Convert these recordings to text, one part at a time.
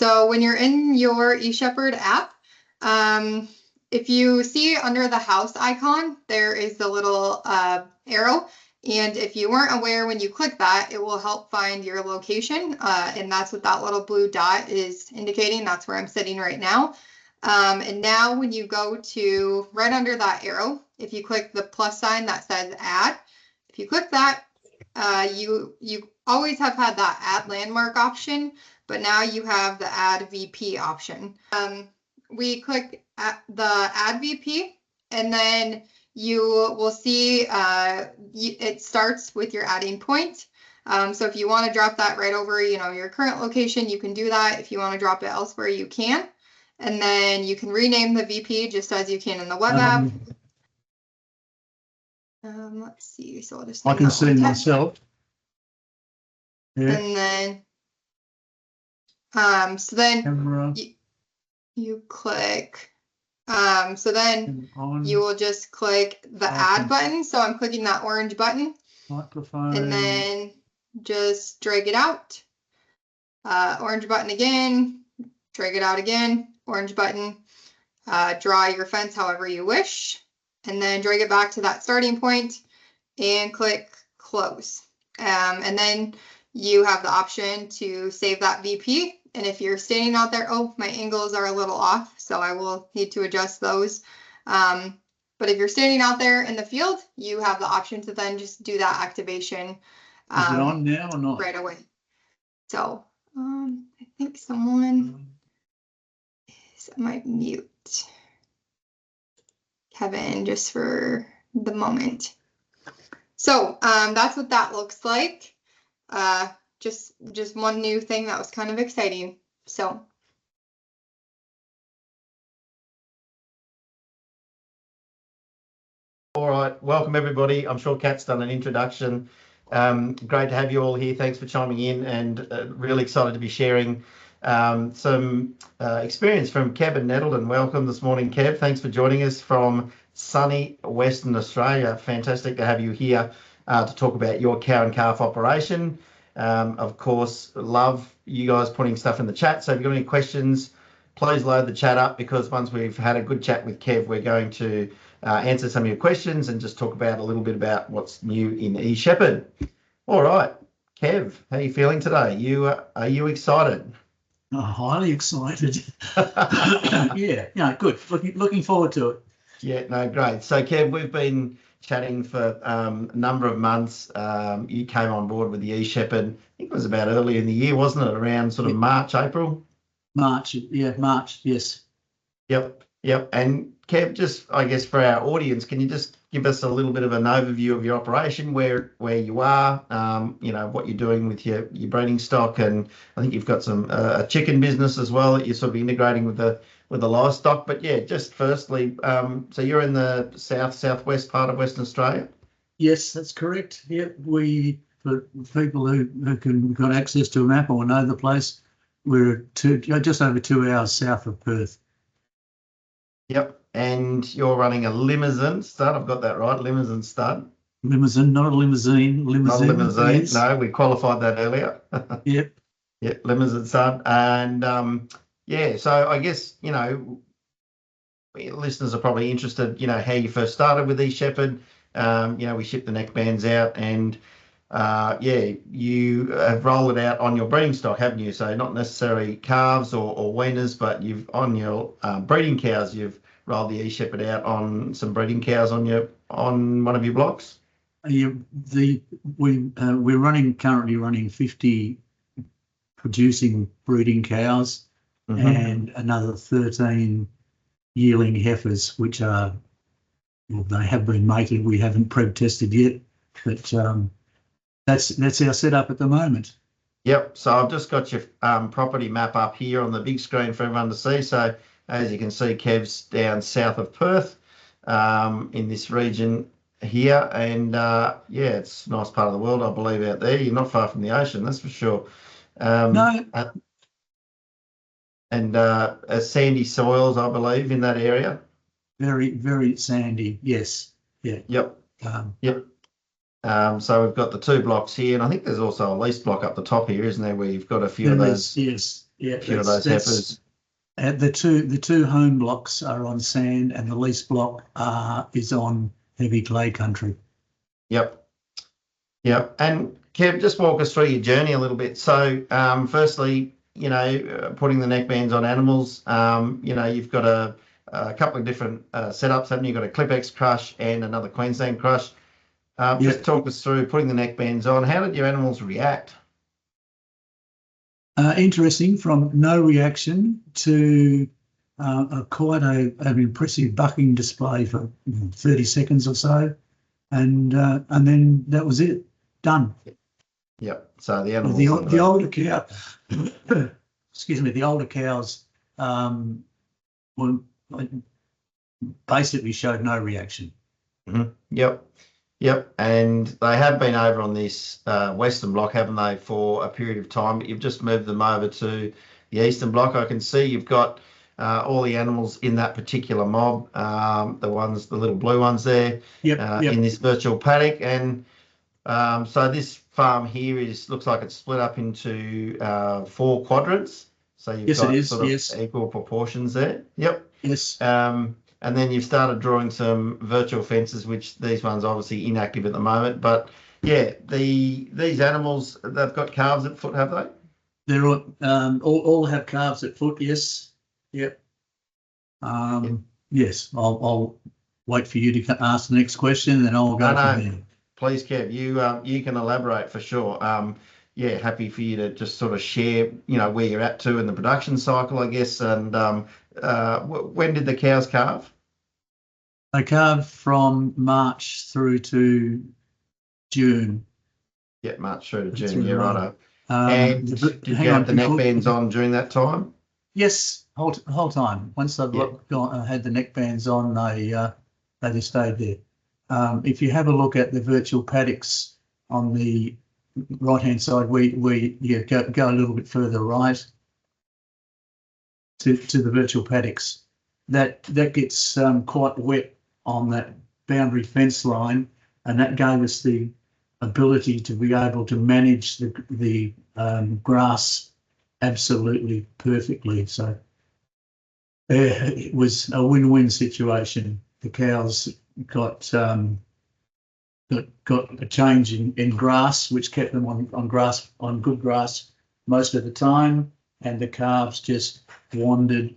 So when you're in your eShepherd app, if you see under the house icon, there is the little arrow. And if you weren't aware, when you click that, it will help find your location. And that's what that little blue dot is indicating. That's where I'm sitting right now. And now when you go to right under that arrow, if you click the plus sign that says add, if you click that, you always have had that add landmark option, but now you have the add VP option. We click at the add VP, and then you will see it starts with your adding point. So if you want to drop that right over, your current location, you can do that. If you want to drop it elsewhere, you can. And then you can rename the VP just as you can in the web app. Let's see. So I'll just. I can see myself. Yeah. And then, so then you click. So then you will just click the add button. So I'm clicking that orange button. Microphone. And then just drag it out. Orange button again. Drag it out again. Orange button. Draw your fence however you wish. And then drag it back to that starting point and click close. And then you have the option to save that VP. And if you're standing out there, oh, my angles are a little off, so I will need to adjust those. But if you're standing out there in the field, you have the option to then just do that activation. Is it on now or not? Right away. So I think someone is, I might mute Kevin just for the moment. So that's what that looks like. Just one new thing that was kind of exciting. So. All right, welcome everybody. I'm sure Kat's done an introduction. Great to have you all here. Thanks for chiming in, and really excited to be sharing some experience from Kev and Nettleton. Welcome this morning, Kev. Thanks for joining us from sunny Western Australia. Fantastic to have you here to talk about your cow and calf operation. Of course, love you guys putting stuff in the chat. So if you've got any questions, please load the chat up, because once we've had a good chat with Kev, we're going to answer some of your questions and just talk about a little bit about what's new in eShepherd. All right, Kev, how are you feeling today? Are you excited? Highly excited. Yeah, good. Looking forward to it. Yeah, no, great. So, Kev, we've been chatting for a number of months. You came on board with the eShepherd, I think it was about early in the year, wasn't it? Around sort of March, April? March, yes. Yep. And Kev, just, I guess, for our audience, can you just give us a little bit of an overview of your operation, where you are, what you're doing with your breeding stock, and I think you've got some a chicken business as well that you're sort of integrating with the livestock. But yeah, just firstly, so you're in the southwest part of Western Australia? Yes, that's correct. Yeah, for people who got access to a map or know the place, we're just over 2 hours south of Perth. Yep, and you're running a Limousin stud. I've got that right, Limousin stud. Limousin, not a limousine. Not a limousine. Yes. No, we qualified that earlier. Yep. Yep, Limousin stud. And so I guess, listeners are probably interested, how you first started with eShepherd. We ship the neck bands out, and you have rolled it out on your breeding stock, haven't you? So not necessarily calves or weaners, but on your breeding cows, you've rolled the eShepherd out on some breeding cows on one of your blocks. We're currently running 50 producing breeding cows, and another 13 yearling heifers, which they have been mated. We haven't preg tested yet, but that's our setup at the moment. Yep. So I've just got your property map up here on the big screen for everyone to see. So as you can see, Kev's down south of Perth, in this region here, and it's a nice part of the world, I believe, out there. You're not far from the ocean, that's for sure. No. And sandy soils, I believe, in that area. Very, very sandy. Yes. Yeah. Yep. So we've got the 2 blocks here, and I think there's also a lease block up the top here, isn't there, where you've got a few of those? Yes. Yeah, a few of those heifers. The two home blocks are on sand, and the lease block is on heavy clay country. Yep. Yep. And Kev, just walk us through your journey a little bit. So, firstly, putting the neckbands on animals, you've got a couple of different setups, haven't you? You've got a Clip-X crush and another Queensland crush. Just talk us through putting the neckbands on. How did your animals react? Interesting, from no reaction to quite an impressive bucking display for 30 seconds or so, and then that was it, done. Yep. So the animals, the older cow, excuse me, the older cows were basically showed no reaction. Mm-hmm. Yep. And they have been over on this western block, haven't they, for a period of time? But you've just moved them over to the eastern block. I can see you've got all the animals in that particular mob, the little blue ones there, Yep. in this virtual paddock. And so this farm here looks like it's split up into 4 quadrants. So you've got sort of equal proportions there. Yep. Yes. And then you've started drawing some virtual fences, which these ones are obviously inactive at the moment. But yeah, these animals, they've got calves at foot, have they? They're all have calves at foot. Yes. Yep. Yes. I'll wait for you to ask the next question, then I'll go from there. Please, Kev, you can elaborate for sure. Happy for you to just sort of share, where you're at to in the production cycle, I guess. And when did the cows calve? They calved from March through to June. Yeah, March through to June. Yeah, righto. And did you have the neckbands on during that time? Yes, whole time. Once they've had the neckbands on, they just stayed there. If you have a look at the virtual paddocks on the right-hand side, we go a little bit further right to the virtual paddocks. That gets quite wet on that boundary fence line, and that gave us the ability to be able to manage the grass absolutely perfectly. So it was a win-win situation. The cows got a change in grass, which kept them on good grass most of the time, and the calves just wandered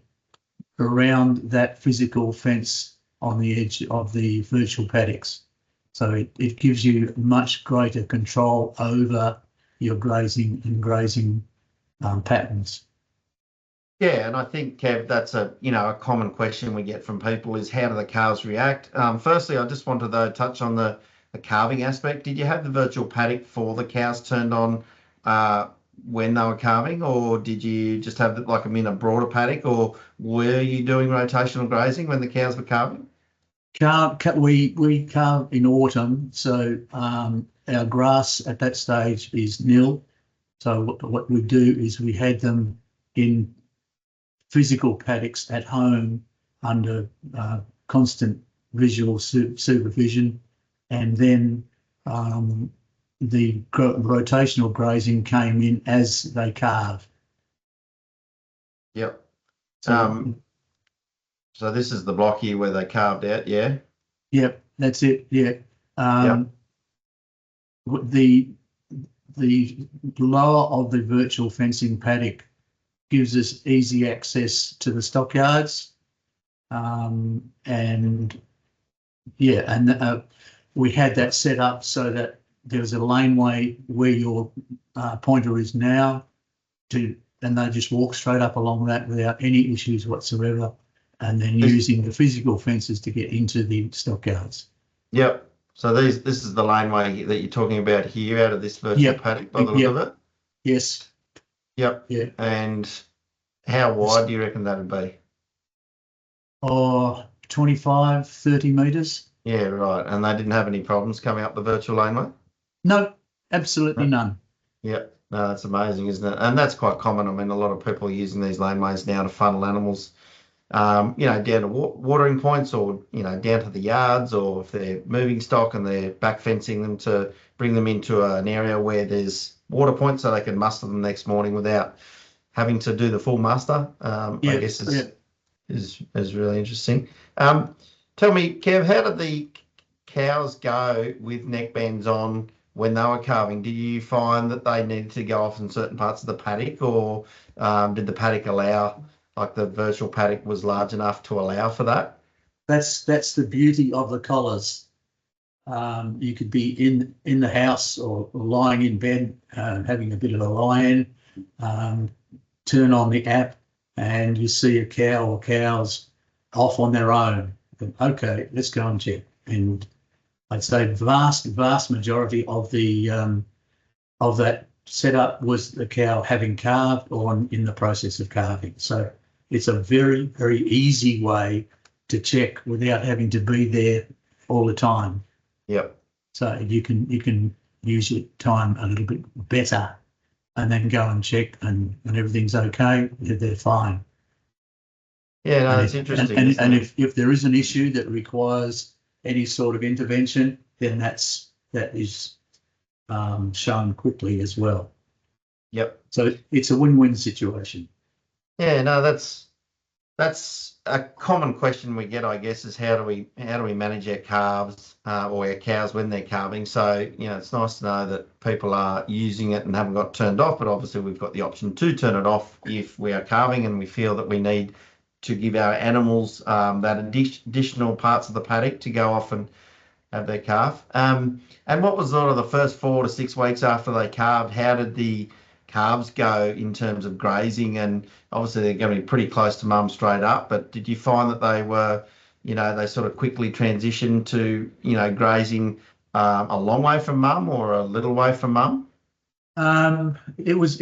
around that physical fence on the edge of the virtual paddocks. So it gives you much greater control over your grazing patterns. Yeah, and I think, Kev, that's a common question we get from people is how do the calves react? Firstly, I just wanted to touch on the calving aspect. Did you have the virtual paddock for the cows turned on when they were calving, or did you just have like a broader paddock, or were you doing rotational grazing when the cows were calving? We calve in autumn, so our grass at that stage is nil. So what we do is we had them in physical paddocks at home under constant visual supervision, and then the rotational grazing came in as they calved. Yep. So this is the block here where they carved out, yeah? Yep, that's it, yeah. The lower of the virtual fencing paddock gives us easy access to the stockyards. We had that set up so that there was a laneway where your pointer is now, and they just walk straight up along that without any issues whatsoever, and then using the physical fences to get into the stockyards. Yep. So this is the laneway that you're talking about here out of this virtual paddock by the look of it? Yes. Yep. Yeah. And how wide do you reckon that would be? 25, 30 metres. Yeah, right. And they didn't have any problems coming up the virtual laneway? No, absolutely none. Yeah, no, that's amazing, isn't it? And that's quite common. I mean, a lot of people are using these laneways now to funnel animals, down to watering points, or, down to the yards, or if they're moving stock and they're back fencing them to bring them into an area where there's water points so they can muster them next morning without having to do the full muster, I guess is really interesting. Tell me, Kev, how did the cows go with neck bands on when they were calving? Did you find that they needed to go off in certain parts of the paddock, or did the paddock allow, like the virtual paddock was large enough to allow for that? That's the beauty of the collars. You could be in the house or lying in bed, having a bit of a lie-in, turn on the app, and you see a cow or cows off on their own. And, okay, let's go and check. And I'd say vast majority of the of that setup was the cow having calved or in the process of calving. So it's a very, very easy way to check without having to be there all the time. Yep. So you can use your time a little bit better, and then go and check, and everything's okay. They're fine. Yeah, no, that's interesting. And if there is an issue that requires any sort of intervention, then that is shown quickly as well. Yep. So it's a win-win situation. Yeah, no, that's a common question we get, I guess, is how do we manage our calves or our cows when they're calving? So, it's nice to know that people are using it and haven't got turned off, but obviously we've got the option to turn it off if we are calving and we feel that we need to give our animals that additional parts of the paddock to go off and have their calf. And what was sort of the first 4 to 6 weeks after they calved? How did the calves go in terms of grazing? And obviously they're going to be pretty close to mum straight up, but did you find that they were, they sort of quickly transitioned to, grazing a long way from mum or a little way from mum? It was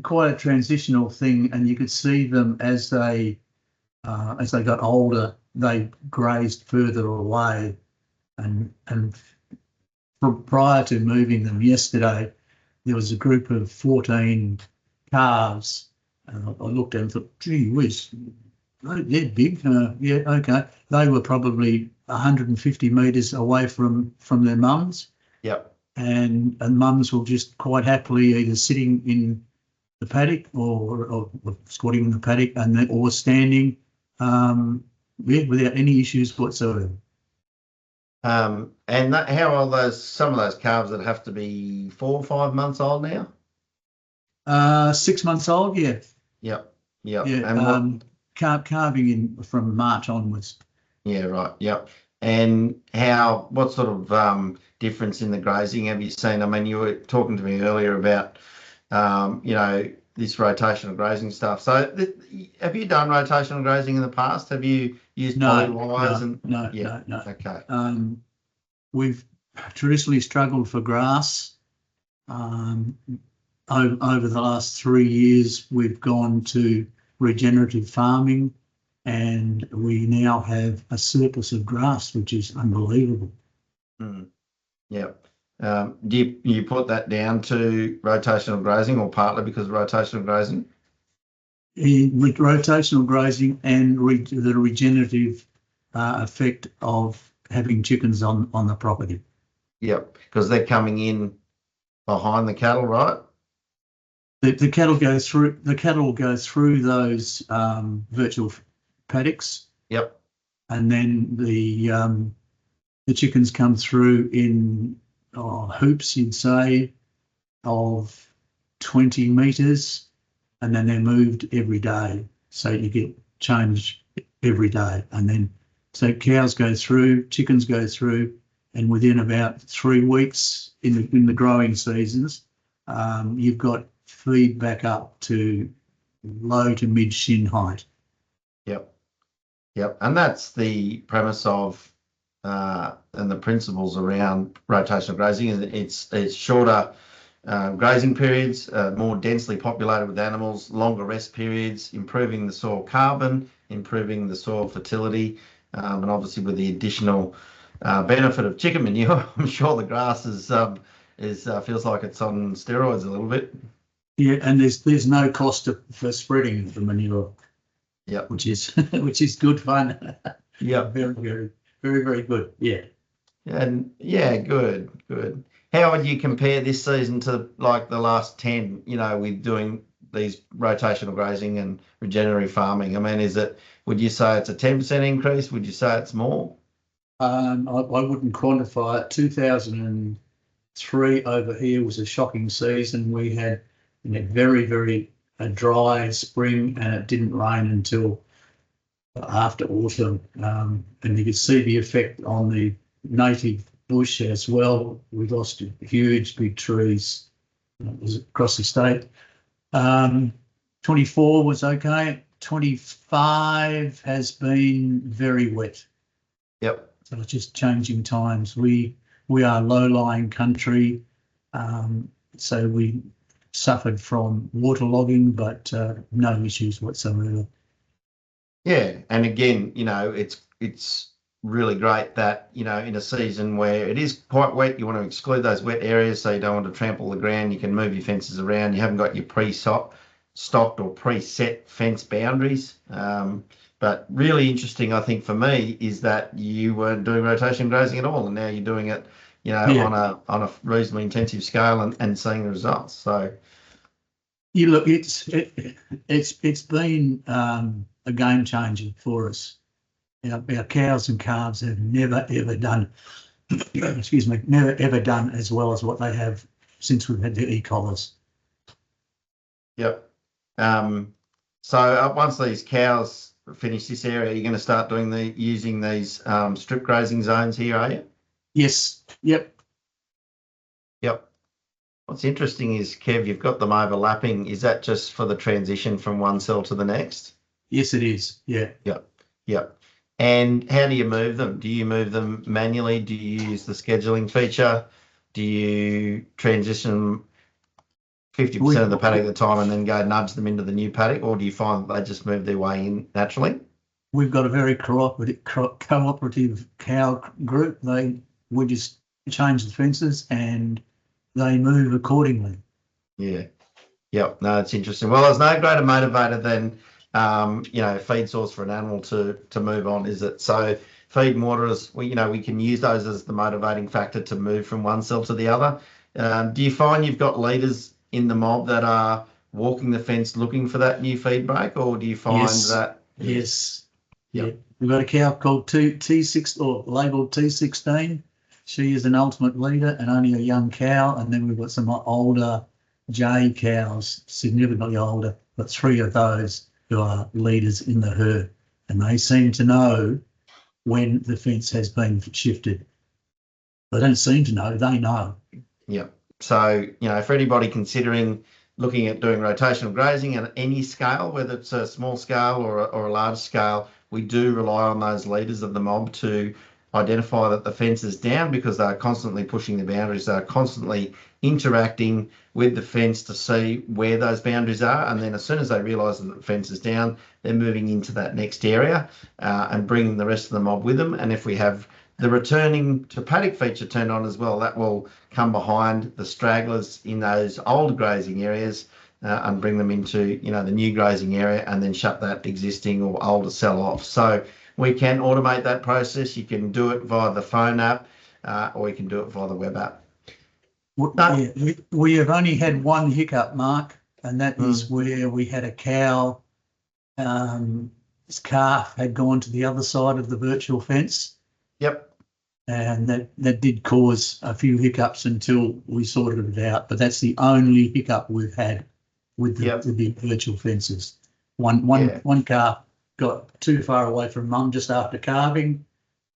quite a transitional thing, and you could see them as they got older, they grazed further away, and prior to moving them yesterday, there was a group of 14 calves. I looked at them and thought, gee whiz, they're big. Yeah, okay. They were probably 150 metres away from their mums. Yep. And mums were just quite happily either sitting in the paddock or squatting in the paddock or standing, without any issues whatsoever. And how old are some of those calves that have to be 4 or 5 months old now? 6 months old, yeah. Yep. Yeah. And calving in from March onwards. Yeah, right. Yep. And what sort of difference in the grazing have you seen? I mean, you were talking to me earlier about, this rotational grazing stuff. So have you done rotational grazing in the past? Have you used polywires? No. Okay. We've traditionally struggled for grass. Over the last 3 years, we've gone to regenerative farming, and we now have a surplus of grass, which is unbelievable. Yep. Do you put that down to rotational grazing, or partly because of rotational grazing? With rotational grazing and the regenerative effect of having chickens on the property. Yep, because they're coming in behind the cattle, right? The cattle go through those virtual paddocks. Yep. And then the chickens come through in hoops, you'd say, of 20 metres, and then they're moved every day. So you get change every day. And then so cows go through, chickens go through, and within about 3 weeks in the growing seasons, you've got feed back up to low to mid shin height. Yep. And that's the premise of and the principles around rotational grazing. It's shorter grazing periods, more densely populated with animals, longer rest periods, improving the soil carbon, improving the soil fertility, and obviously with the additional benefit of chicken manure, I'm sure the grass feels like it's on steroids a little bit. Yeah, and there's no cost for spreading the manure. Yep. Which is good fun. Yeah. Very good. Yeah. And yeah, good. How would you compare this season to like the last 10, with doing these rotational grazing and regenerative farming? I mean, would you say it's a 10% increase? Would you say it's more? I wouldn't quantify it. 2003 over here was a shocking season. We had very, very dry spring, and it didn't rain until after autumn. And you could see the effect on the native bush as well. We lost huge big trees across the state. 24 was okay. 25 has been very wet. Yep. So it's just changing times. We are low-lying country, so we suffered from waterlogging, but no issues whatsoever. Yeah, and again, it's really great that, in a season where it is quite wet, you want to exclude those wet areas so you don't want to trample the ground. You can move your fences around. You haven't got your stocked or preset fence boundaries. But really interesting, I think, for me, is that you weren't doing rotation grazing at all, and now you're doing it, on a reasonably intensive scale and seeing the results. So, Look, it's been a game changer for us. Our cows and calves have never ever done, never ever done as well as what they have since we've had the e-collars. Yep. So once these cows finish this area, you're going to start using these strip grazing zones here, are you? Yes. Yep. Yep. What's interesting is, Kev, you've got them overlapping. Is that just for the transition from one cell to the next? Yes, it is. Yeah. Yep. Yep. And how do you move them? Do you move them manually? Do you use the scheduling feature? Do you transition 50% of the paddock at the time and then go nudge them into the new paddock, or do you find that they just move their way in naturally? We've got a very cooperative cow group. We just change the fences and they move accordingly. Yeah. Yep. No, it's interesting. Well, there's no greater motivator than feed source for an animal to move on, is it? So feed and water we can use those as the motivating factor to move from one cell to the other. Do you find you've got leaders in the mob that are walking the fence looking for that new feed break, or do you find that? Yes. Yep. Yeah. We've got a cow called T6 or labelled T16. She is an ultimate leader and only a young cow. And then we've got some older J cows, significantly older, but 3 of those who are leaders in the herd. And they seem to know when the fence has been shifted. They don't seem to know, they know. Yep. So, for anybody considering looking at doing rotational grazing at any scale, whether it's a small scale or a large scale, we do rely on those leaders of the mob to identify that the fence is down, because they're constantly pushing the boundaries. They're constantly interacting with the fence to see where those boundaries are. And then as soon as they realise that the fence is down, they're moving into that next area and bringing the rest of the mob with them. And if we have the returning to paddock feature turned on as well, that will come behind the stragglers in those old grazing areas and bring them into the new grazing area, and then shut that existing or older cell off. So we can automate that process. You can do it via the phone app or you can do it via the web app. We have only had one hiccup, Mark, and that is where we had a cow. His calf had gone to the other side of the virtual fence. Yep. And that did cause a few hiccups until we sorted it out. But that's the only hiccup we've had with the virtual fences. One calf got too far away from mum just after calving,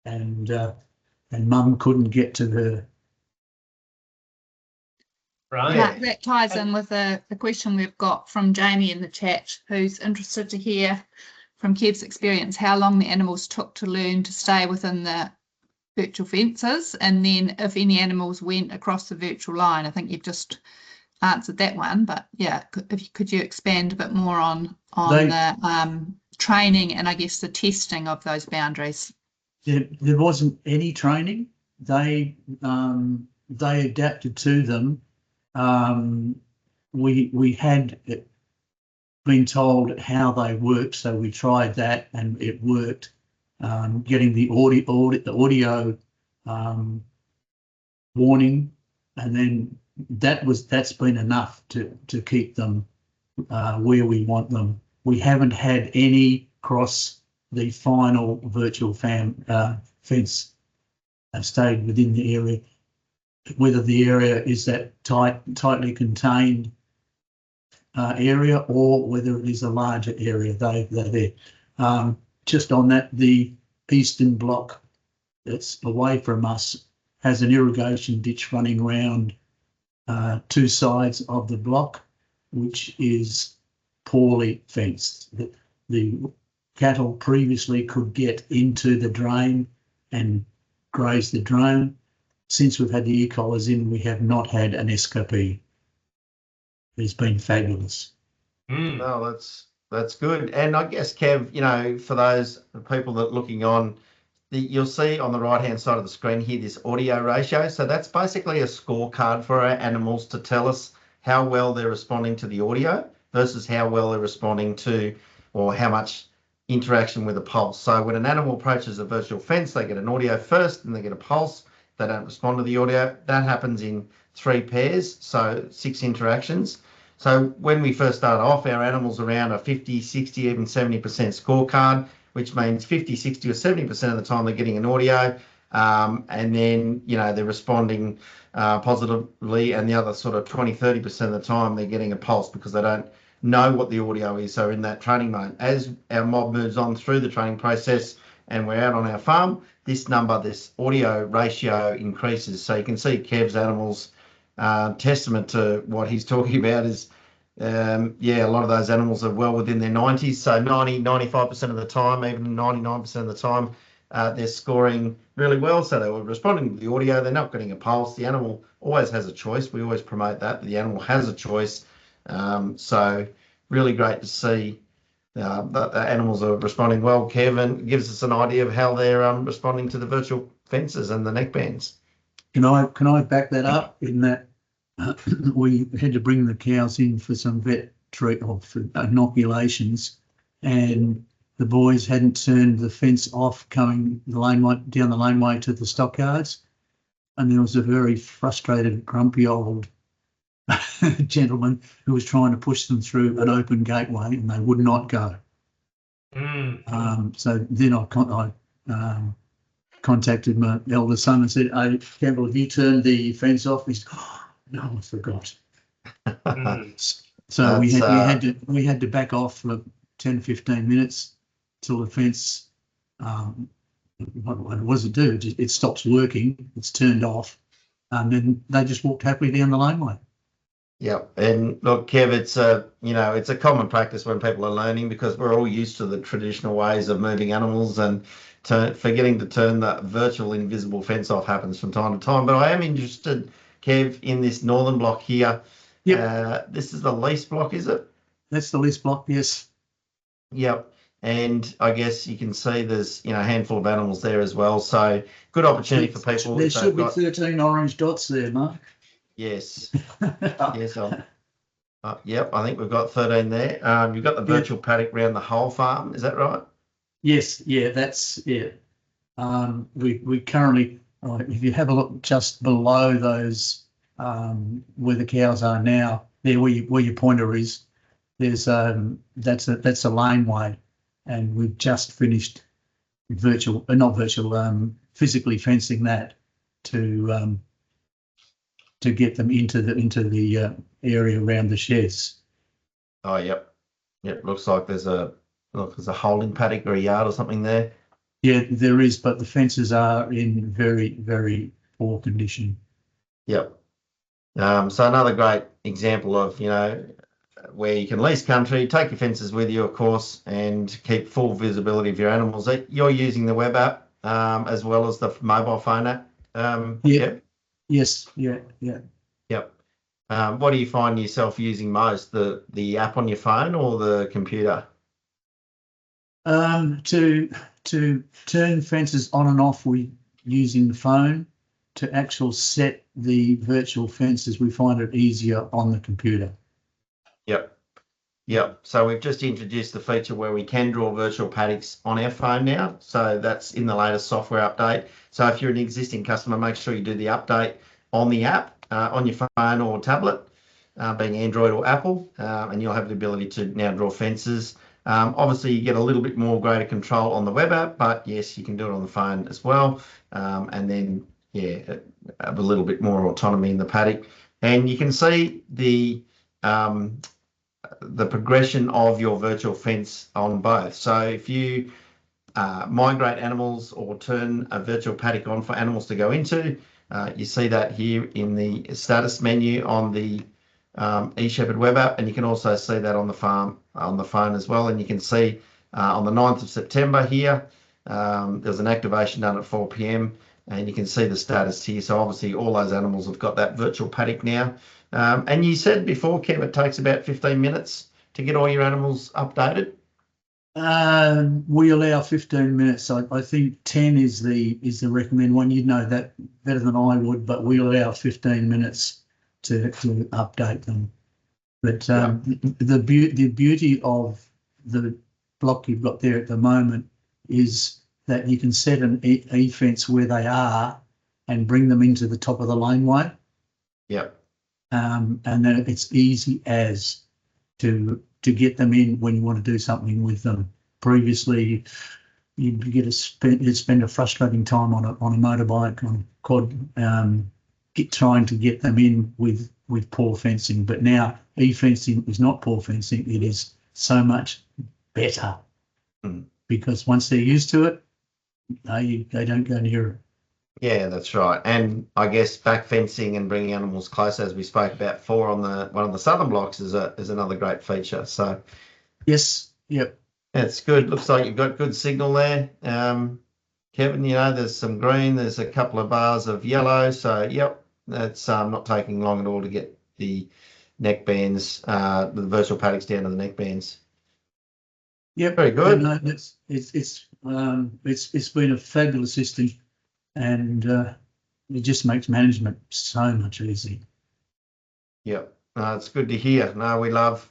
and mum couldn't get to her. Right. Yeah, that ties in with the question we've got from Jamie in the chat, who's interested to hear from Kev's experience how long the animals took to learn to stay within the virtual fences, and then if any animals went across the virtual line. I think you've just answered that one, but yeah, could you expand a bit more on the training and I guess the testing of those boundaries? There wasn't any training. They adapted to them. We had been told how they worked, so we tried that and it worked. Getting the audio warning, and then that's been enough to keep them where we want them. We haven't had any cross the final virtual fence. Have stayed within the area. Whether the area is that tightly contained area, or whether it is a larger area, they're there. Just on that, the eastern block that's away from us has an irrigation ditch running around two sides of the block, which is poorly fenced. The cattle previously could get into the drain and graze the drain. Since we've had the e-collars in, we have not had an SKP. It's been fabulous. No, that's good. And I guess, Kev, you know, for those people that are looking on, you'll see on the right-hand side of the screen here this audio ratio. So that's basically a scorecard for our animals to tell us how well they're responding to the audio versus how well they're responding to, or how much interaction with a pulse. So when an animal approaches a virtual fence, they get an audio first and they get a pulse. They don't respond to the audio. That happens in 3 pairs, so 6 interactions. So when we first start off, our animals around a 50, 60, even 70% scorecard, which means 50, 60 or 70% of the time they're getting an audio. And then, you know, they're responding positively, and the other sort of 20, 30% of the time they're getting a pulse because they don't know what the audio is. So in that training mode, as our mob moves on through the training process and we're out on our farm, this number, this audio ratio increases. So you can see Kev's animals, testament to what he's talking about is, yeah, a lot of those animals are well within their 90s. So 90, 95% of the time, even 99% of the time, they're scoring really well. So they were responding to the audio. They're not getting a pulse. The animal always has a choice. We always promote that. The animal has a choice. So really great to see that the animals are responding well. Kevin gives us an idea of how they're responding to the virtual fences and the neck bands. Can I back that up in that we had to bring the cows in for some vet treat or for inoculations, and the boys hadn't turned the fence off coming the laneway down the laneway to the stockyards, and there was a very frustrated, grumpy old gentleman who was trying to push them through an open gateway, and they would not go. So then I contacted my elder son and said, "Hey, Campbell, have you turned the fence off?" He said, "Oh, no, I forgot." So we had to back off for 10, 15 minutes till the fence. What does it do? It stops working. It's turned off, and then they just walked happily down the laneway. Yeah, and look, Kev, it's a common practice when people are learning, because we're all used to the traditional ways of moving animals, and forgetting to turn the virtual invisible fence off happens from time to time. But I am interested, Kev, in this northern block here. Yep. This is the lease block, is it? That's the lease block, yes. Yep. And I guess you can see there's a handful of animals there as well. So good opportunity for people. There should be 13 orange dots there, Mark. Yes. Yes. Yep. I think we've got 13 there. You've got the virtual paddock around the whole farm. Is that right? Yes. Yeah. That's yeah. We currently, if you have a look just below those where the cows are now, there where your pointer is, there's that's a laneway, and we've just finished physically fencing that to get them into the area around the sheds. Oh, yep. Yep. Looks like there's a holding paddock or a yard or something there. Yeah, there is, but the fences are in very, very poor condition. Yep. So another great example of, where you can lease country, take your fences with you, of course, and keep full visibility of your animals. You're using the web app as well as the mobile phone app. Yep. Yes. Yeah. Yep. What do you find yourself using most, the app on your phone or the computer? To turn fences on and off, we using the phone. To actual set the virtual fences, we find it easier on the computer. Yep. So we've just introduced the feature where we can draw virtual paddocks on our phone now. So that's in the latest software update. So if you're an existing customer, make sure you do the update on the app, on your phone or tablet. being Android or Apple, and you'll have the ability to now draw fences. Obviously, you get a little bit more greater control on the web app, but yes, you can do it on the phone as well. And then, yeah, have a little bit more autonomy in the paddock. And you can see the progression of your virtual fence on both. So if you migrate animals or turn a virtual paddock on for animals to go into, you see that here in the status menu on the eShepherd web app, and you can also see that on the farm on the phone as well. And you can see on the 9th of September here, there's an activation done at 4 p.m. and you can see the status here. So obviously all those animals have got that virtual paddock now. And you said before, Kev, it takes about 15 minutes to get all your animals updated. We allow 15 minutes. I think 10 is the recommend one. You'd know that better than I would, but we allow 15 minutes to update them. But the beauty of the block you've got there at the moment is that you can set an e-fence where they are and bring them into the top of the laneway. Yep. And then it's easy as to get them in when you want to do something with them. Previously, you'd spend a frustrating time on a motorbike, on a quad, trying to get them in with poor fencing. But now e-fencing is not poor fencing; it is so much better because once they're used to it, they don't go near it. Yeah, that's right. And I guess back fencing and bringing animals close, as we spoke about before on one of the southern blocks, is another great feature. So yes, yep, that's good. Looks like you've got good signal there, Kevin. You know, there's some green, there's a couple of bars of yellow. So yep, that's not taking long at all to get the neck bands, the virtual paddocks down to the neck bands. Yep, very good. No, it's been a fabulous system. And it just makes management so much easier. Yep, it's good to hear. No, we love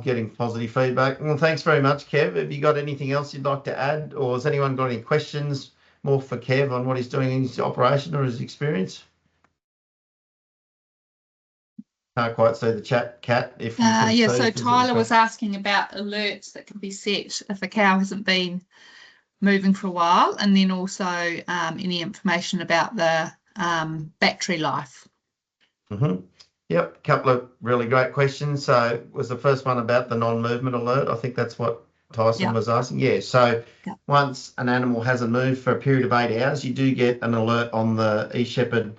getting positive feedback. Well, thanks very much, Kev. Have you got anything else you'd like to add, or has anyone got any questions more for Kev on what he's doing in his operation or his experience? Can't quite see the chat, Kat. If you can yeah, so Tyler was asking about alerts that can be set if a cow hasn't been moving for a while, and then also any information about the battery life. Yep, a couple of really great questions. So was the first one about the non-movement alert? I think that's what Tyson was asking. Yeah, so once an animal hasn't moved for a period of 8 hours, you do get an alert on the eShepherd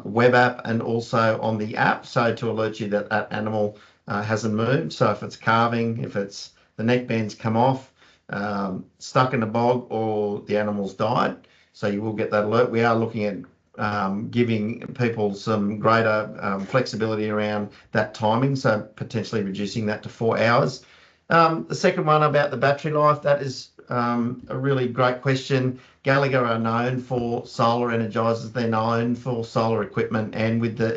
web app and also on the app, so to alert you that that animal hasn't moved. So if it's calving, if it's the neck band's come off, stuck in a bog, or the animal's died, so you will get that alert. We are looking at giving people some greater flexibility around that timing, so potentially reducing that to 4 hours. The second one about the battery life, that is a really great question. Gallagher are known for solar energizers. They're known for solar equipment, and with the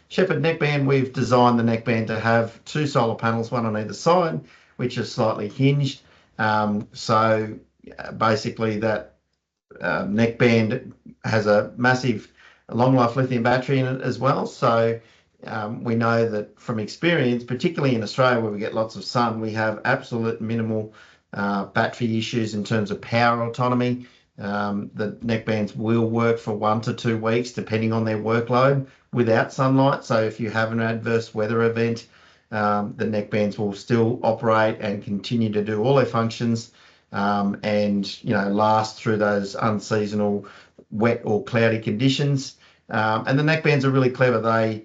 eShepherd neckband, we've designed the neckband to have 2 solar panels, one on either side, which is slightly hinged. So basically that neckband has a massive long life lithium battery in it as well. So we know that from experience, particularly in Australia where we get lots of sun, we have absolute minimal battery issues in terms of power autonomy. The neckbands will work for 1 to 2 weeks depending on their workload without sunlight. So if you have an adverse weather event, the neckbands will still operate and continue to do all their functions, and last through those unseasonal wet or cloudy conditions. And the neckbands are really clever. They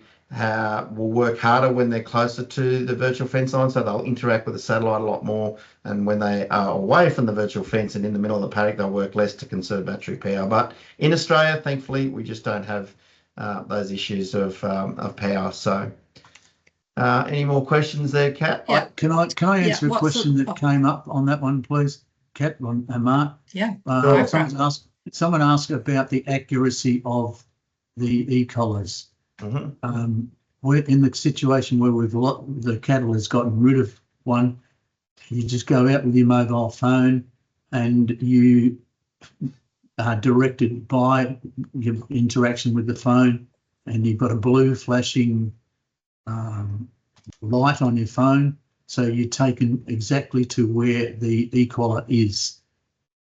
will work harder when they're closer to the virtual fence line, so they'll interact with the satellite a lot more. And when they are away from the virtual fence and in the middle of the paddock, they'll work less to conserve battery power. But in Australia, thankfully, we just don't have those issues of power. So any more questions there, Kat? Yeah. Can I answer a question that came up on that one, please, Kat and Mark? Yeah. Someone asked about the accuracy of the e-collars. We're in the situation where the cattle has gotten rid of one. You just go out with your mobile phone and you are directed by your interaction with the phone, and you've got a blue flashing light on your phone, so you're taken exactly to where the e-collar is.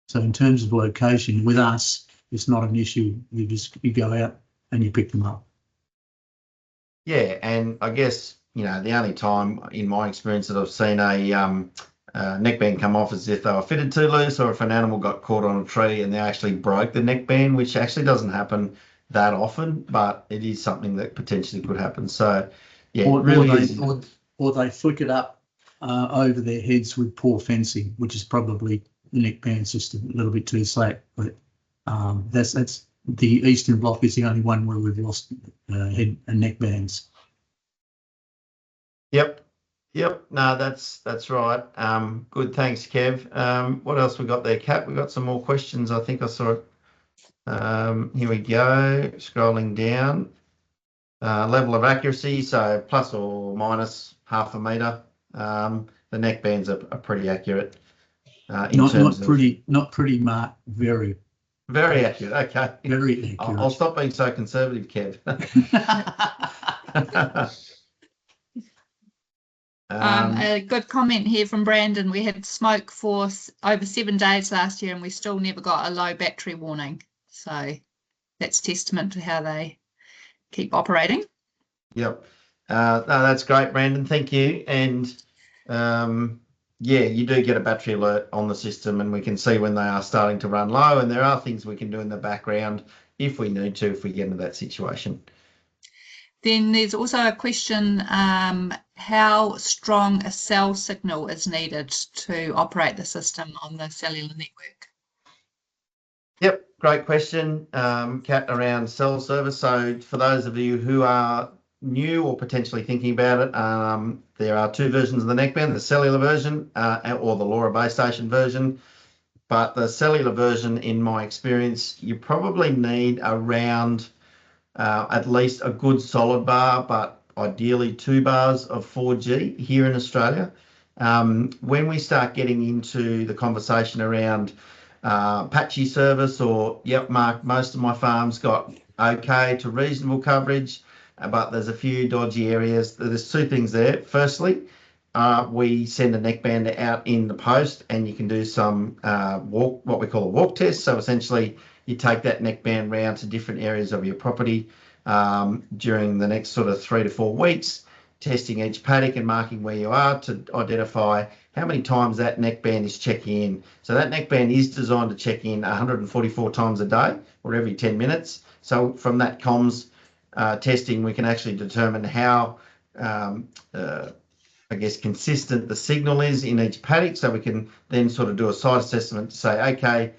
So in terms of location, with us, it's not an issue. You go out and you pick them up. Yeah, and I guess, you know, the only time in my experience that I've seen a neckband come off is if they were fitted too loose, or if an animal got caught on a tree and they actually broke the neckband, which actually doesn't happen that often, but it is something that potentially could happen. So, yeah, Or, it really or they flick it up over their heads with poor fencing, which is probably the neckband's just a little bit too slack. But that's the Eastern Bloc is the only one where we've lost head and neckbands. Yep. No, that's right. Good. Thanks, Kev. What else we got there, Kat? We got some more questions. I think I saw it. Here we go. Scrolling down. Level of accuracy, so plus or minus half a metre. The neckbands are pretty accurate. Not pretty, Mark. Very accurate. Okay. Very accurate. I'll stop being so conservative, Kev. A good comment here from Brandon. We had smoke for over 7 days last year and we still never got a low battery warning. So that's testament to how they keep operating. Yep. No, that's great, Brandon. Thank you. And yeah, you do get a battery alert on the system and we can see when they are starting to run low, and there are things we can do in the background if we need to, if we get into that situation. Then there's also a question, how strong a cell signal is needed to operate the system on the cellular network? Yep, great question, Kat, around cell service. So for those of you who are new or potentially thinking about it, there are 2 versions of the neckband, the cellular version or the LoRa base station version. But the cellular version, in my experience, you probably need around at least a good solid bar, but ideally 2 bars of 4G here in Australia. When we start getting into the conversation around patchy service, or, yep, Mark, most of my farms got okay to reasonable coverage, but there's a few dodgy areas. There's 2 things there. Firstly, we send a neckband out in the post and you can do some what we call a walk test. So essentially you take that neckband round to different areas of your property during the next sort of 3 to 4 weeks, testing each paddock and marking where you are to identify how many times that neckband is checking in. So that neckband is designed to check in 144 times a day or every 10 minutes. So from that comms testing, we can actually determine how I guess consistent the signal is in each paddock, so we can then sort of do a site assessment to say, okay,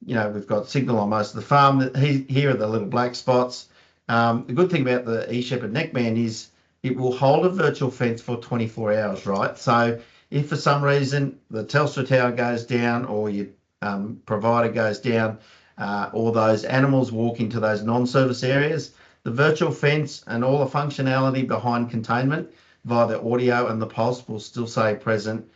you know, we've got signal on most of the farm. Here are the little black spots. The good thing about the eShepherd neckband is it will hold a virtual fence for 24 hours, right? So if for some reason the Telstra tower goes down, or your provider goes down, or those animals walk into those non-service areas, the virtual fence and all the functionality behind containment via the audio and the pulse will still stay present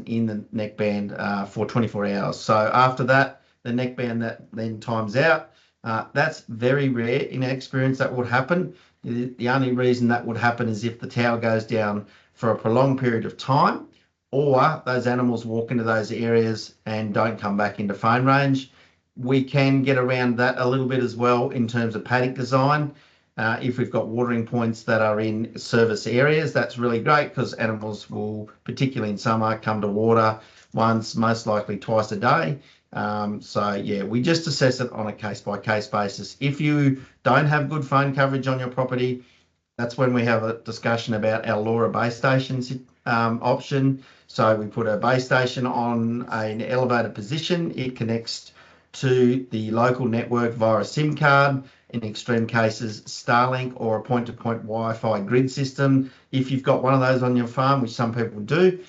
in the neckband for 24 hours. So after that, the neckband that then times out. That's very rare in our experience that would happen. The only reason that would happen is if the tower goes down for a prolonged period of time, or those animals walk into those areas and don't come back into phone range. We can get around that a little bit as well in terms of paddock design. If we've got watering points that are in service areas, that's really great because animals will, particularly in summer, come to water once, most likely twice a day. So yeah, we just assess it on a case-by-case basis. If you don't have good phone coverage on your property, that's when we have a discussion about our LoRa base stations option. So we put a base station on an elevated position. It connects to the local network via a SIM card, in extreme cases Starlink or a point-to-point Wi-Fi grid system, if you've got one of those on your farm, which some people do.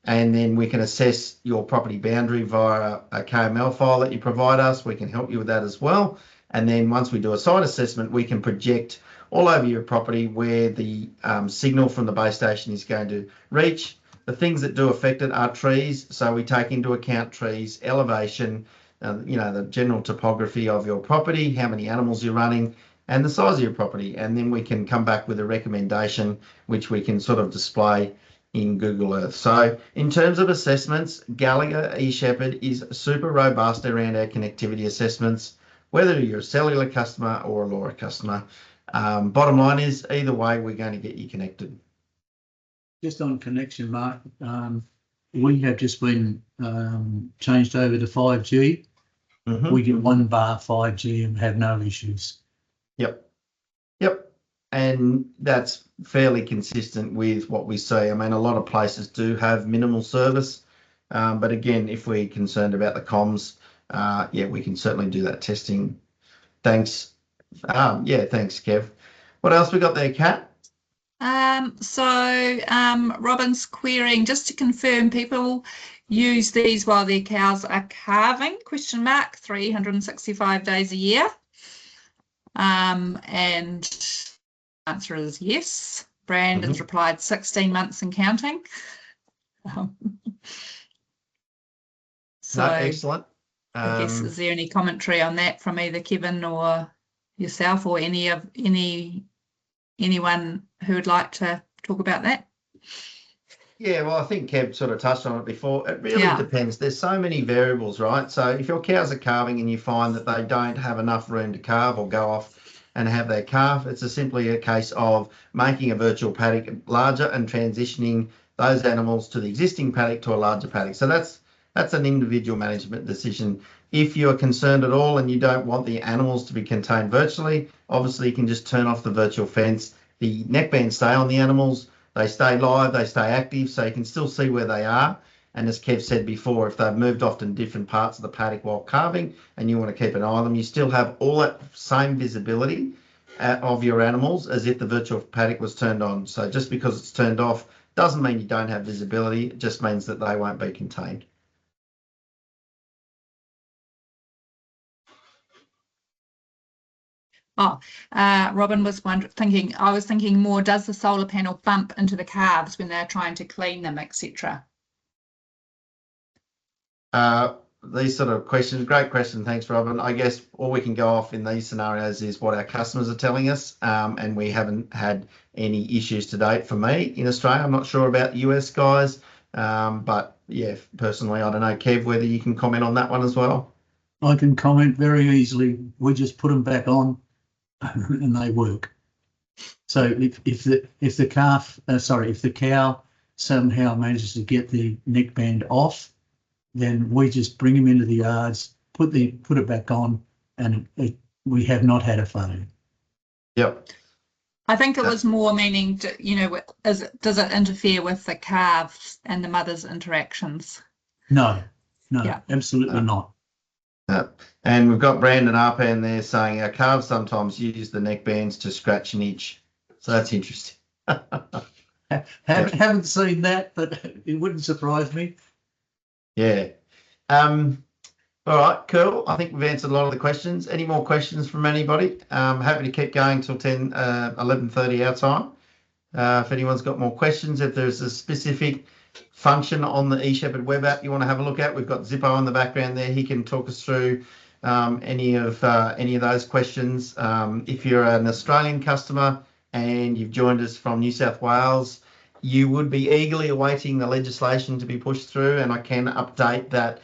And then we can assess your property boundary via a KML file that you provide us. We can help you with that as well. And then once we do a site assessment, we can project all over your property where the signal from the base station is going to reach. The things that do affect it are trees. So we take into account trees, elevation, you know, the general topography of your property, how many animals you're running, and the size of your property. And then we can come back with a recommendation, which we can sort of display in Google Earth. So in terms of assessments, Gallagher eShepherd is super robust around our connectivity assessments, whether you're a cellular customer or a LoRa customer. Bottom line is, either way, we're going to get you connected. Just on connection, Mark, we have just been changed over to 5G. Mm-hmm. We get 1 bar 5G and have no issues. Yep. And that's fairly consistent with what we see. I mean, a lot of places do have minimal service, but again, if we're concerned about the comms, yeah, we can certainly do that testing. Thanks. Thanks, Kev. What else we got there, Kat? Robin's querying, just to confirm, people use these while their cows are calving, 365 days a year. And answer is yes. Brandon's replied 16 months and counting. Excellent. I guess, is there any commentary on that from either Kevin or yourself, or anyone who would like to talk about that? Yeah, well, I think Kev sort of touched on it before. It really depends. There's so many variables, right? So if your cows are calving and you find that they don't have enough room to calve or go off and have their calf, it's simply a case of making a virtual paddock larger and transitioning those animals to the existing paddock to a larger paddock. So that's an individual management decision. If you're concerned at all and you don't want the animals to be contained virtually, obviously you can just turn off the virtual fence. The neckbands stay on the animals. They stay live, they stay active, so you can still see where they are. And as Kev said before, if they've moved off to different parts of the paddock while calving and you want to keep an eye on them, you still have all that same visibility of your animals as if the virtual paddock was turned on. So just because it's turned off doesn't mean you don't have visibility. It just means that they won't be contained. Robin was thinking, I was thinking more, does the solar panel bump into the calves when they're trying to clean them, etc.? These sort of questions, great question. Thanks, Robin. I guess all we can go off in these scenarios is what our customers are telling us, and we haven't had any issues to date for me in Australia. I'm not sure about the US guys, but yeah, personally, I don't know, Kev, whether you can comment on that one as well. I can comment very easily. We just put them back on and they work. So if the cow somehow manages to get the neckband off, then we just bring them into the yards, put it back on, and we have not had a failure. Yep. I think it was more meaning, does it interfere with the calves and the mother's interactions? No, absolutely not. And we've got Brandon Arpan there saying our calves sometimes use the neck bands to scratch and itch. So that's interesting. Haven't seen that, but it wouldn't surprise me. Yeah. All right, cool. I think we've answered a lot of the questions. Any more questions from anybody? Happy to keep going till 11:30 our time. If anyone's got more questions, if there's a specific function on the eShepherd web app you want to have a look at, we've got Zippo in the background there. He can talk us through any of those questions. If you're an Australian customer and you've joined us from New South Wales, you would be eagerly awaiting the legislation to be pushed through, and I can update that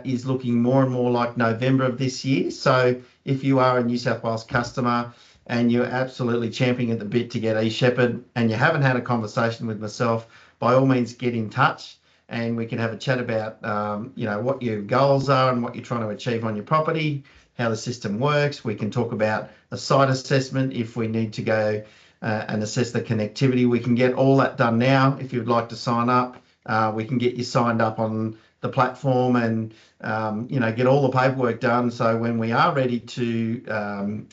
is looking more and more like November of this year. So if you are a New South Wales customer and you're absolutely champing at the bit to get eShepherd and you haven't had a conversation with myself, by all means get in touch and we can have a chat about what your goals are and what you're trying to achieve on your property, how the system works. We can talk about a site assessment if we need to go and assess the connectivity. We can get all that done now. If you'd like to sign up, we can get you signed up on the platform and get all the paperwork done. So when we are ready to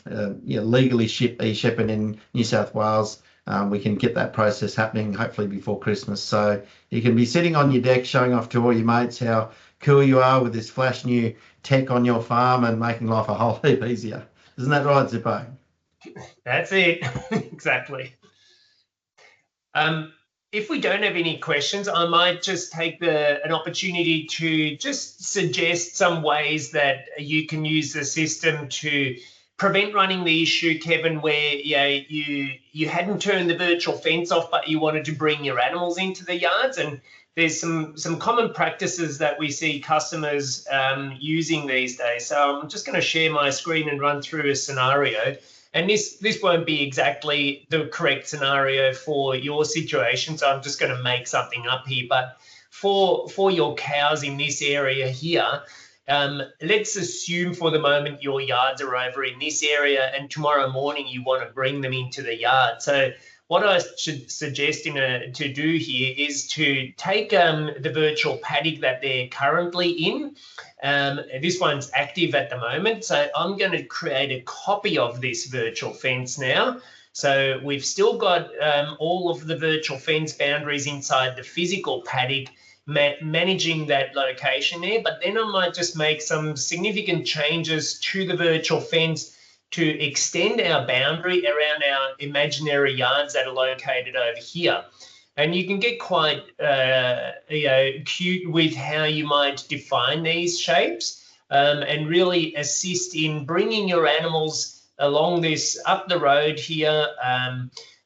legally ship eShepherd in New South Wales, we can get that process happening hopefully before Christmas. So you can be sitting on your deck showing off to all your mates how cool you are with this flash new tech on your farm and making life a whole heap easier. Isn't that right, Zippo? That's it. Exactly. If we don't have any questions, I might just take an opportunity to just suggest some ways that you can use the system to prevent running the issue, Kevin, where you hadn't turned the virtual fence off, but you wanted to bring your animals into the yards. And there's some common practices that we see customers using these days. So I'm just going to share my screen and run through a scenario. And this won't be exactly the correct scenario for your situation, so I'm just going to make something up here. But for your cows in this area here, let's assume for the moment your yards are over in this area, and tomorrow morning you want to bring them into the yard. So what I should suggest to do here is to take the virtual paddock that they're currently in. This one's active at the moment, so I'm going to create a copy of this virtual fence now. So we've still got all of the virtual fence boundaries inside the physical paddock, managing that location there, but then I might just make some significant changes to the virtual fence to extend our boundary around our imaginary yards that are located over here. And you can get quite cute with how you might define these shapes and really assist in bringing your animals along this up the road here.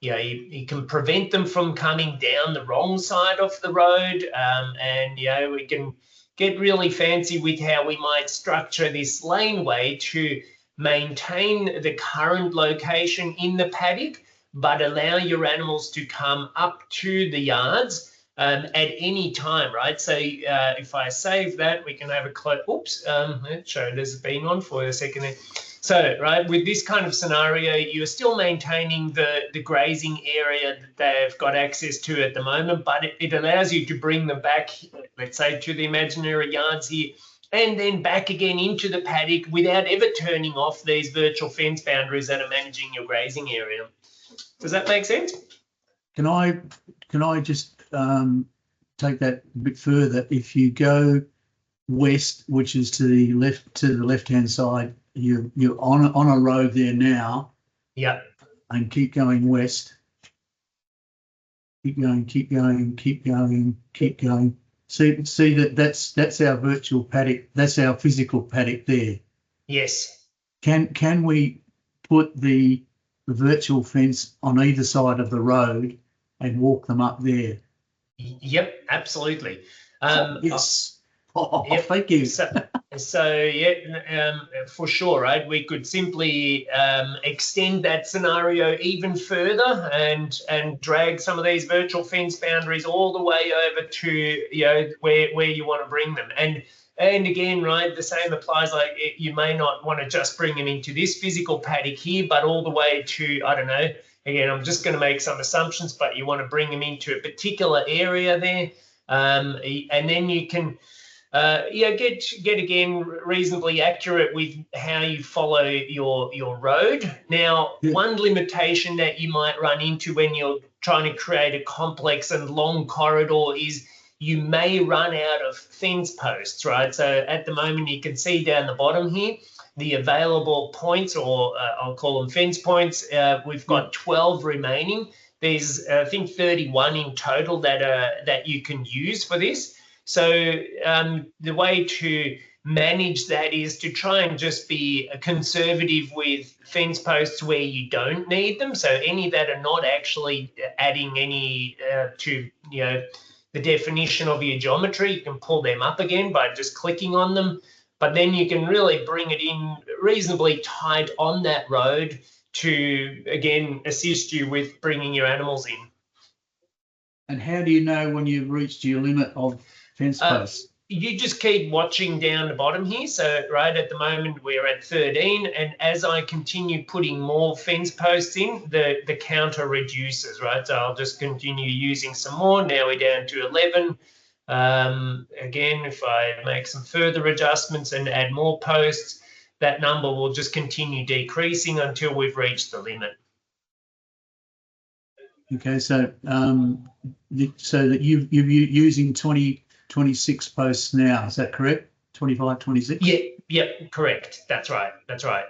You can prevent them from coming down the wrong side of the road, and we can get really fancy with how we might structure this laneway to maintain the current location in the paddock, but allow your animals to come up to the yards at any time, right? So if I save that, we can have a close. Oops, it showed as being on for a second there. So, right, with this kind of scenario, you're still maintaining the grazing area that they've got access to at the moment, but it allows you to bring them back, let's say, to the imaginary yards here, and then back again into the paddock without ever turning off these virtual fence boundaries that are managing your grazing area. Does that make sense? Can I just take that a bit further? If you go west, which is to the left-hand side, you're on a road there now. Yeah. And keep going west. Keep going. See that's our virtual paddock. That's our physical paddock there. Yes. Can we put the virtual fence on either side of the road and walk them up there? Yep, absolutely. Yes. Yep. Thank you. So yeah, for sure, right? We could simply extend that scenario even further and drag some of these virtual fence boundaries all the way over to where you want to bring them. And again, right, the same applies. Like you may not want to just bring them into this physical paddock here, but all the way to, I don't know. Again, I'm just going to make some assumptions, but you want to bring them into a particular area there, and then you can. Get again reasonably accurate with how you follow your road. Now, one limitation that you might run into when you're trying to create a complex and long corridor is you may run out of fence posts, right? So at the moment, you can see down the bottom here, the available points, or I'll call them fence points. We've got 12 remaining. There's, I think, 31 in total that you can use for this. So the way to manage that is to try and just be conservative with fence posts where you don't need them. So any that are not actually adding any to the definition of your geometry, you can pull them up again by just clicking on them. But then you can really bring it in reasonably tight on that road to, again, assist you with bringing your animals in. And how do you know when you've reached your limit of fence posts? You just keep watching down the bottom here. So right at the moment we're at 13, and as I continue putting more fence posts in, the counter reduces, right? So I'll just continue using some more. Now we're down to 11. Again, if I make some further adjustments and add more posts, that number will just continue decreasing until we've reached the limit. Okay, so so that you're using 26 posts now, is that correct? 25, 26? Yeah, yep, correct. That's right.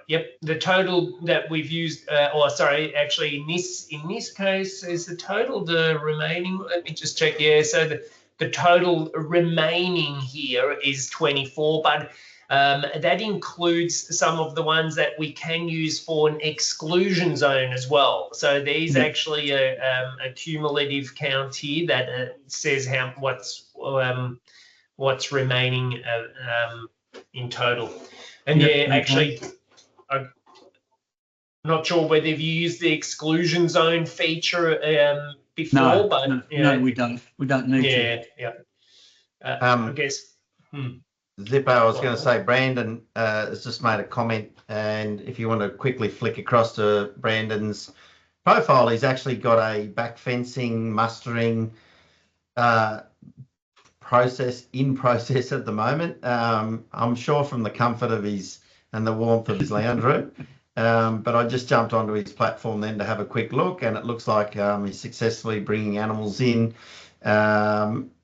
Yep. The total that we've used, actually in this case, is the total the remaining. Let me just check. Yeah, so the total remaining here is 24, but That includes some of the ones that we can use for an exclusion zone as well. So there's actually a cumulative count here that says what's remaining in total. And actually, I'm not sure whether you've used the exclusion zone feature before, no, we don't. We don't need to. I guess. Zippo, I was going to say, Brandon has just made a comment, and if you want to quickly flick across to Brandon's profile, he's actually got a back fencing mustering process at the moment. I'm sure from the comfort of his and the warmth of his lounge room. But I just jumped onto his platform then to have a quick look, and it looks like he's successfully bringing animals in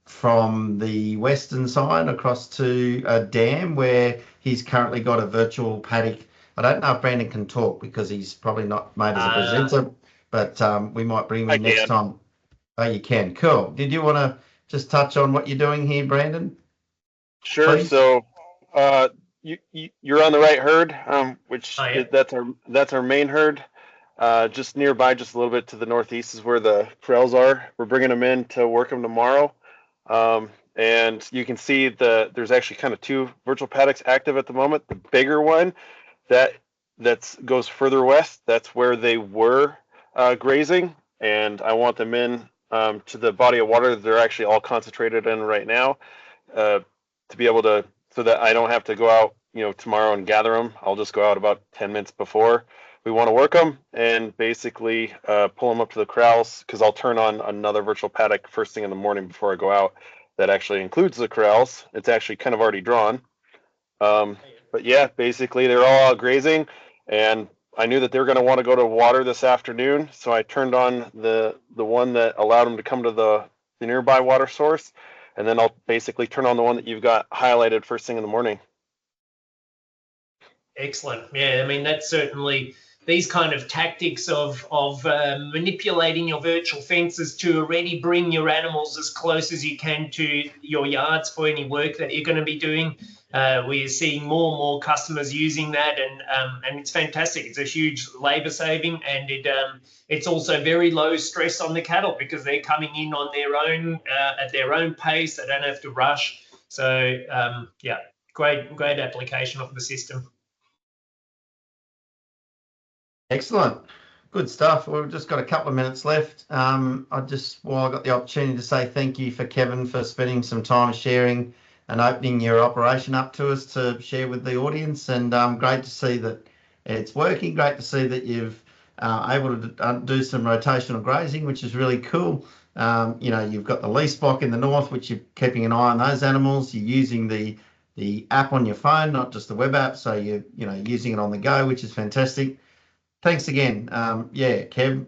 from the western side across to a dam where he's currently got a virtual paddock. I don't know if Brandon can talk because he's probably not made as a presenter, but we might bring him in next time. Oh, you can. Cool. Did you want to just touch on what you're doing here, Brandon? Sure. Please? So you're on the right herd, which that's our main herd. Just nearby, just a little bit to the northeast is where the corrals are. We're bringing them in to work them tomorrow. And you can see there's actually kind of two virtual paddocks active at the moment. The bigger one that goes further west, that's where they were grazing, and I want them in to the body of water that they're actually all concentrated in right now, to be able to, so that I don't have to go out, tomorrow and gather them. I'll just go out about 10 minutes before we want to work them and basically pull them up to the corrals, because I'll turn on another virtual paddock first thing in the morning before I go out. That actually includes the corrals. It's actually kind of already drawn. But yeah, basically they're all out grazing, and I knew that they were going to want to go to water this afternoon, so I turned on the one that allowed them to come to the nearby water source, and then I'll basically turn on the one that you've got highlighted first thing in the morning. Excellent. Yeah, I mean, that's certainly these kind of tactics of manipulating your virtual fences to already bring your animals as close as you can to your yards for any work that you're going to be doing. We're seeing more and more customers using that, and it's fantastic. It's a huge labour saving, and it's also very low stress on the cattle because they're coming in on their own at their own pace. They don't have to rush. So yeah, great application of the system. Excellent. Good stuff. We've just got a couple of minutes left. I got the opportunity to say thank you for Kevin for spending some time sharing and opening your operation up to us to share with the audience. And great to see that it's working. Great to see that you've able to do some rotational grazing, which is really cool. You've got the lease block in the north, which you're keeping an eye on those animals. You're using the app on your phone, not just the web app. So you're using it on the go, which is fantastic. Thanks again. Kev,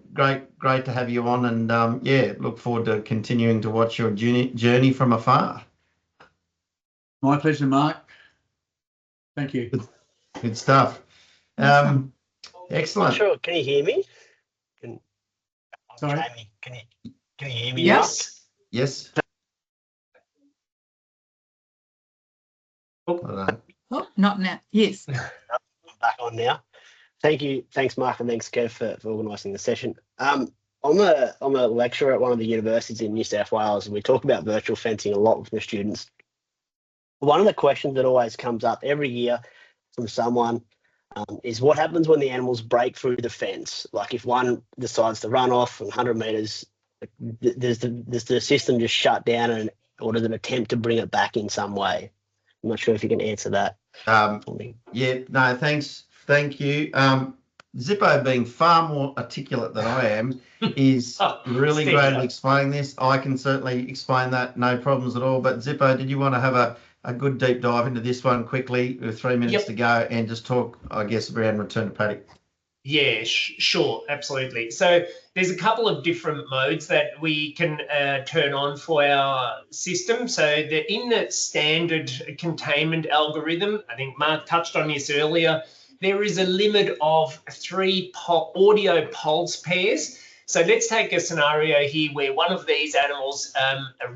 great to have you on, and look forward to continuing to watch your journey from afar. My pleasure, Mark. Thank you. Good stuff. Excellent. Sure. Can you hear me? Sorry. Jamie, can you hear me? Yes. Mark? Yes. Oh, not now. Yes. I'm back on now. Thank you. Thanks, Mark, and thanks, Kev, for organising the session. I'm a lecturer at one of the universities in New South Wales, and we talk about virtual fencing a lot with the students. One of the questions that always comes up every year from someone is what happens when the animals break through the fence? Like if one decides to run off 100 metres, does the system just shut down, or does it attempt to bring it back in some way? I'm not sure if you can answer that. No, thanks. Thank you. Zippo, being far more articulate than I am, is really great at explaining this. I can certainly explain that, no problems at all. But Zippo, did you want to have a good deep dive into this one quickly with 3 minutes to go and just talk, I guess, around return to paddock? Yeah, sure, absolutely. So there's a couple of different modes that we can turn on for our system. So in the standard containment algorithm, I think Mark touched on this earlier, there is a limit of 3 audio pulse pairs. So let's take a scenario here where one of these animals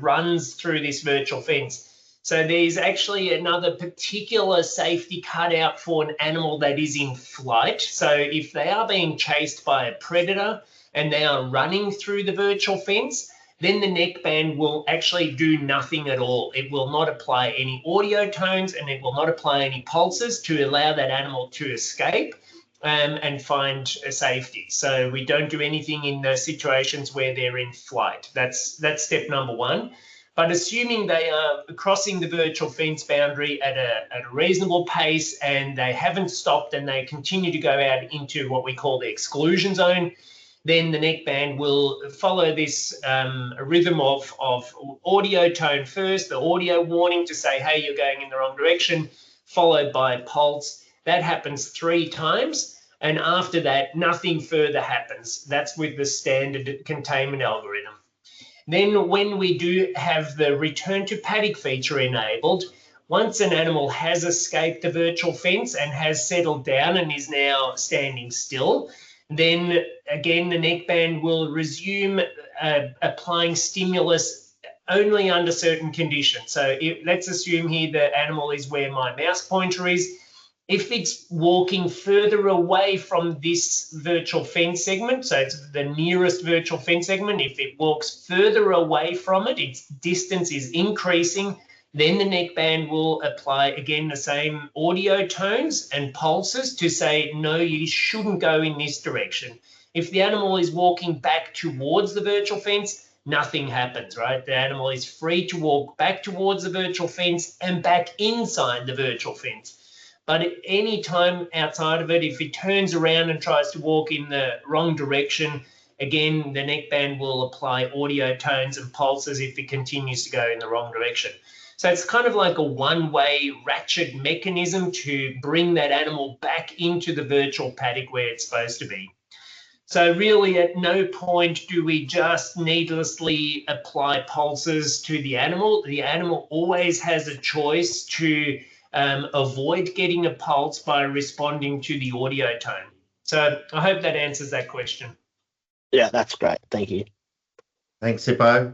runs through this virtual fence. So there's actually another particular safety cutout for an animal that is in flight. So if they are being chased by a predator and they are running through the virtual fence, then the neckband will actually do nothing at all. It will not apply any audio tones and it will not apply any pulses to allow that animal to escape and find safety. So we don't do anything in the situations where they're in flight. That's step number one. But assuming they are crossing the virtual fence boundary at a reasonable pace and they haven't stopped and they continue to go out into what we call the exclusion zone, then the neckband will follow this rhythm of audio tone first, the audio warning to say, hey, you're going in the wrong direction, followed by a pulse. That happens 3 times. And after that, nothing further happens. That's with the standard containment algorithm. Then when we do have the return to paddock feature enabled, once an animal has escaped the virtual fence and has settled down and is now standing still, then again, the neckband will resume applying stimulus only under certain conditions. So let's assume here the animal is where my mouse pointer is. If it's walking further away from this virtual fence segment, so it's the nearest virtual fence segment, if it walks further away from it, its distance is increasing, then the neckband will apply again the same audio tones and pulses to say, no, you shouldn't go in this direction. If the animal is walking back towards the virtual fence, nothing happens, right? The animal is free to walk back towards the virtual fence and back inside the virtual fence. But at any time outside of it, if it turns around and tries to walk in the wrong direction, again, the neckband will apply audio tones and pulses if it continues to go in the wrong direction. So it's kind of like a one-way ratchet mechanism to bring that animal back into the virtual paddock where it's supposed to be. So really at no point do we just needlessly apply pulses to the animal. The animal always has a choice to avoid getting a pulse by responding to the audio tone. So I hope that answers that question. Yeah, that's great. Thank you. Thanks, Hippo.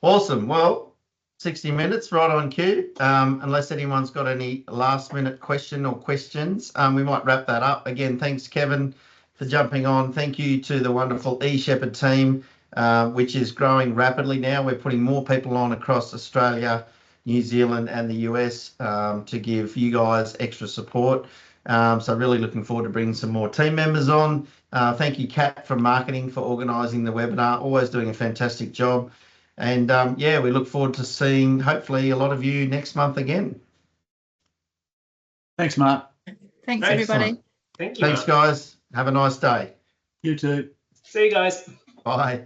Awesome. Well, 60 minutes, right on cue. Unless anyone's got any last minute question or questions, we might wrap that up. Again, thanks, Kevin, for jumping on. Thank you to the wonderful eShepherd team, which is growing rapidly now. We're putting more people on across Australia, New Zealand and the US to give you guys extra support. So really looking forward to bringing some more team members on. Thank you, Kat, from marketing for organising the webinar, always doing a fantastic job. And yeah, we look forward to seeing hopefully a lot of you next month again. Thanks, Mark. Thanks, everybody. Thank you. Thanks, guys. Have a nice day. You too. See you guys. Bye.